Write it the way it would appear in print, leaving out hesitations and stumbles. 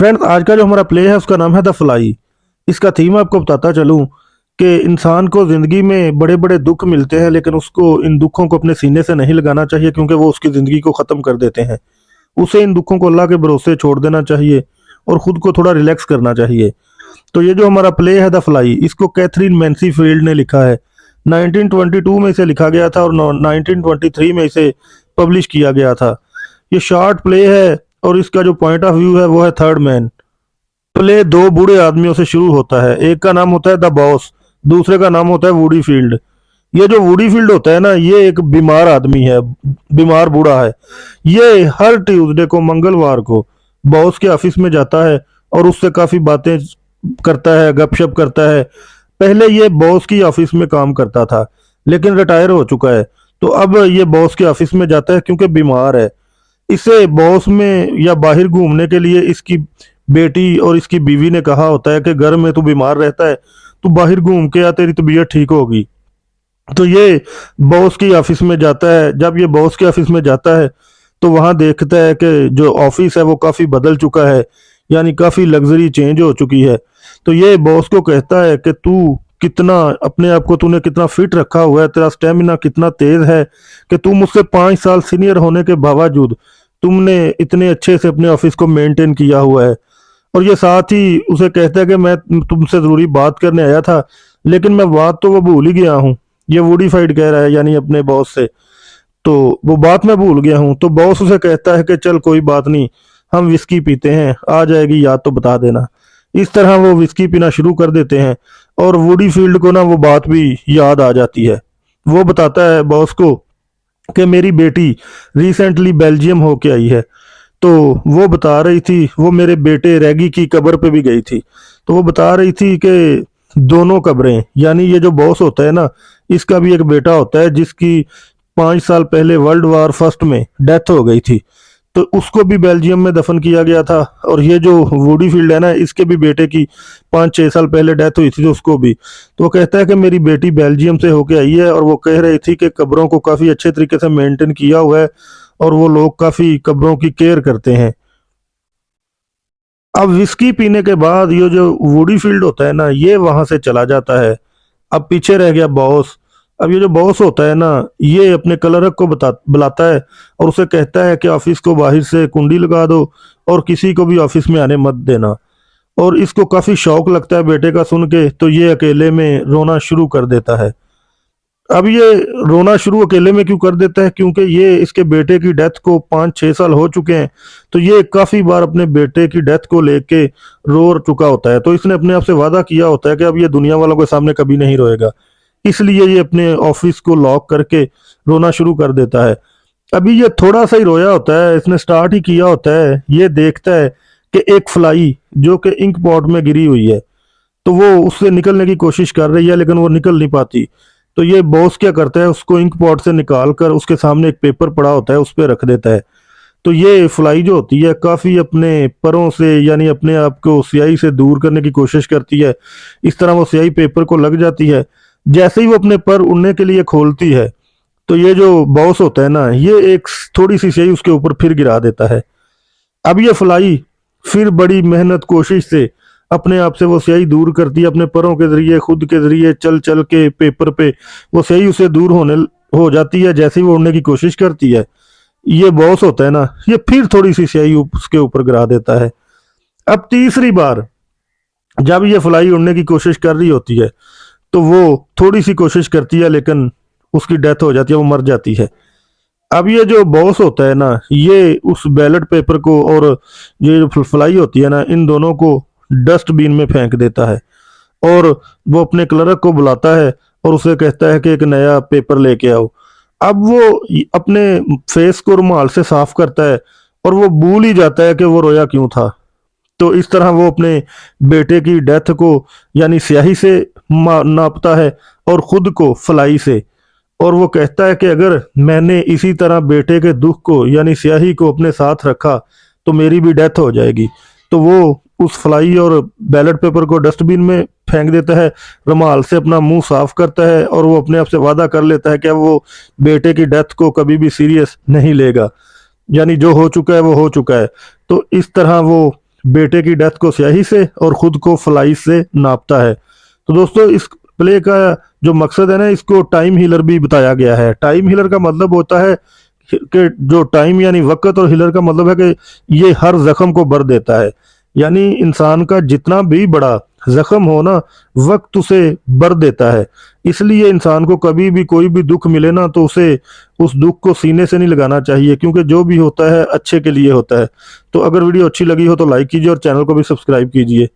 Friends, आज का जो हमारा प्ले है उसका नाम है द फ्लाई। इसका थीम आपको बताता चलूं कि इंसान को ज़िंदगी में बड़े बड़े दुख मिलते हैं, लेकिन उसको इन दुखों को अपने सीने से नहीं लगाना चाहिए, क्योंकि वो उसकी ज़िंदगी को ख़त्म कर देते हैं। उसे इन दुखों को अल्लाह के भरोसे छोड़ देना चाहिए और ख़ुद को थोड़ा रिलैक्स करना चाहिए। तो ये जो हमारा प्ले है द फ्लाई, इसको कैथरीन मैंसीफील्ड ने लिखा है। 1922 में इसे लिखा गया था और 1923 में इसे पब्लिश किया गया था। ये शॉर्ट प्ले है और इसका जो पॉइंट ऑफ व्यू है वो है थर्ड मैन। प्ले दो बूढ़े आदमियों से शुरू होता है। एक का नाम होता है द बॉस, दूसरे का नाम होता है वुडी फील्ड। ये जो वुडी फील्ड होता है ना, ये एक बीमार आदमी है, बीमार बूढ़ा है। ये हर ट्यूसडे को, मंगलवार को बॉस के ऑफिस में जाता है और उससे काफी बातें करता है, गपशप करता है। पहले ये बॉस की ऑफिस में काम करता था, लेकिन रिटायर हो चुका है। तो अब ये बॉस के ऑफिस में जाता है क्योंकि बीमार है। इसे बॉस में या बाहर घूमने के लिए इसकी बेटी और इसकी बीवी ने कहा होता है कि घर में तू बीमार रहता है, तू बाहर घूम के आ, तेरी तबीयत ठीक होगी। तो ये बॉस की ऑफिस में जाता है। जब ये बॉस के ऑफिस में जाता है तो वहाँ देखता है कि जो ऑफिस है वो काफ़ी बदल चुका है, यानी काफ़ी लग्जरी चेंज हो चुकी है। तो ये बॉस को कहता है कि तू कितना अपने आप को, तूने कितना फिट रखा हुआ है, तेरा स्टेमिना कितना तेज है कि तू मुझसे 5 साल सीनियर होने के बावजूद तुमने इतने अच्छे से अपने ऑफिस को मेंटेन किया हुआ है। और ये साथ ही उसे कहता है कि मैं तुमसे ज़रूरी बात करने आया था, लेकिन मैं बात तो वो भूल ही गया हूँ। ये वूडीफाइड कह रहा है, यानी अपने बॉस से। तो वो बात मैं भूल गया हूँ। तो बॉस उसे कहता है कि चल कोई बात नहीं, हम विस्की पीते हैं, आ जाएगी याद तो बता देना। इस तरह वो विस्की पीना शुरू कर देते हैं और वुडी फील्ड को ना वो बात भी याद आ जाती है। वो बताता है बॉस को कि मेरी बेटी रिसेंटली बेल्जियम होके आई है। तो वो बता रही थी, वो मेरे बेटे रैगी की कब्र पे भी गई थी। तो वो बता रही थी कि दोनों कब्रें, यानी ये जो बॉस होता है ना, इसका भी एक बेटा होता है जिसकी 5 साल पहले वर्ल्ड वार फर्स्ट में डेथ हो गई थी। तो उसको भी बेल्जियम में दफन किया गया था। और ये जो वुडी फील्ड है ना, इसके भी बेटे की 5-6 साल पहले डेथ हुई थी, तो उसको भी। तो वो कहता है कि मेरी बेटी बेल्जियम से होके आई है और वो कह रही थी कि कब्रों को काफ़ी अच्छे तरीके से मेंटेन किया हुआ है और वो लोग काफ़ी कब्रों की केयर करते हैं। अब विस्की पीने के बाद ये जो वुडी फील्ड होता है ना, ये वहां से चला जाता है। अब पीछे रह गया बॉस। अब ये जो बॉस होता है ना, ये अपने क्लर्क को बुलाता है और उसे कहता है कि ऑफिस को बाहर से कुंडी लगा दो और किसी को भी ऑफिस में आने मत देना। और इसको काफी शौक लगता है बेटे का सुन के, तो ये अकेले में रोना शुरू कर देता है। अब ये रोना शुरू अकेले में क्यों कर देता है? क्योंकि ये इसके बेटे की डेथ को 5-6 साल हो चुके हैं। तो ये काफी बार अपने बेटे की डेथ को लेके रो चुका होता है। तो इसने अपने आप से वादा किया होता है कि अब ये दुनिया वालों के सामने कभी नहीं रोएगा। इसलिए ये अपने ऑफिस को लॉक करके रोना शुरू कर देता है। अभी ये थोड़ा सा ही रोया होता है, इसने स्टार्ट ही किया होता है, ये देखता है कि एक फ्लाई जो कि इंक पॉट में गिरी हुई है। तो वो उससे निकलने की कोशिश कर रही है, लेकिन वो निकल नहीं पाती। तो ये बॉस क्या करता है, उसको इंक पॉट से निकाल कर उसके सामने एक पेपर पड़ा होता है, उस पर रख देता है। तो ये फ्लाई जो होती है काफ़ी अपने परों से, यानी अपने आप को स्याही से दूर करने की कोशिश करती है। इस तरह वो स्याही पेपर को लग जाती है। जैसे ही वो अपने पर उड़ने के लिए खोलती है, तो ये जो बॉस होता है ना, ये एक थोड़ी सी स्याही उसके ऊपर फिर गिरा देता है। अब ये फ्लाई फिर बड़ी मेहनत कोशिश से अपने आप से वो स्याही दूर करती है, अपने परों के जरिए, खुद के जरिए, चल चल के पेपर पे वो स्याही उसे दूर होने हो जाती है। जैसे ही वो उड़ने की कोशिश करती है, ये बॉस होता है ना, ये फिर थोड़ी सी स्याही उसके ऊपर गिरा देता है। अब तीसरी बार जब ये फ्लाई उड़ने की कोशिश कर रही होती है, तो वो थोड़ी सी कोशिश करती है, लेकिन उसकी डेथ हो जाती है, वो मर जाती है। अब ये जो बॉस होता है ना, ये उस बैलेट पेपर को और ये जो फ्लाई होती है ना, इन दोनों को डस्टबिन में फेंक देता है। और वो अपने क्लर्क को बुलाता है और उसे कहता है कि एक नया पेपर लेके आओ। अब वो अपने फेस को रुमाल से साफ करता है और वो भूल ही जाता है कि वो रोया क्यों था। तो इस तरह वो अपने बेटे की डेथ को, यानी स्याही से नापता है और खुद को फ्लाई से। और वो कहता है कि अगर मैंने इसी तरह बेटे के दुख को, यानी स्याही को अपने साथ रखा, तो मेरी भी डेथ हो जाएगी। तो वो उस फ्लाई और बैलेट पेपर को डस्टबिन में फेंक देता है, रुमाल से अपना मुंह साफ करता है और वो अपने आप से वादा कर लेता है कि अब वो बेटे की डेथ को कभी भी सीरियस नहीं लेगा, यानी जो हो चुका है वो हो चुका है। तो इस तरह वो बेटे की डेथ को स्याही से और खुद को फ्लाई से नापता है। तो दोस्तों इस प्ले का जो मकसद है ना, इसको टाइम हीलर भी बताया गया है। टाइम हीलर का मतलब होता है कि जो टाइम यानी वक्त, और हीलर का मतलब है कि ये हर जख्म को भर देता है। यानी इंसान का जितना भी बड़ा जख्म हो ना, वक्त उसे भर देता है। इसलिए इंसान को कभी भी कोई भी दुख मिले ना, तो उसे उस दुख को सीने से नहीं लगाना चाहिए, क्योंकि जो भी होता है अच्छे के लिए होता है। तो अगर वीडियो अच्छी लगी हो तो लाइक कीजिए और चैनल को भी सब्सक्राइब कीजिए।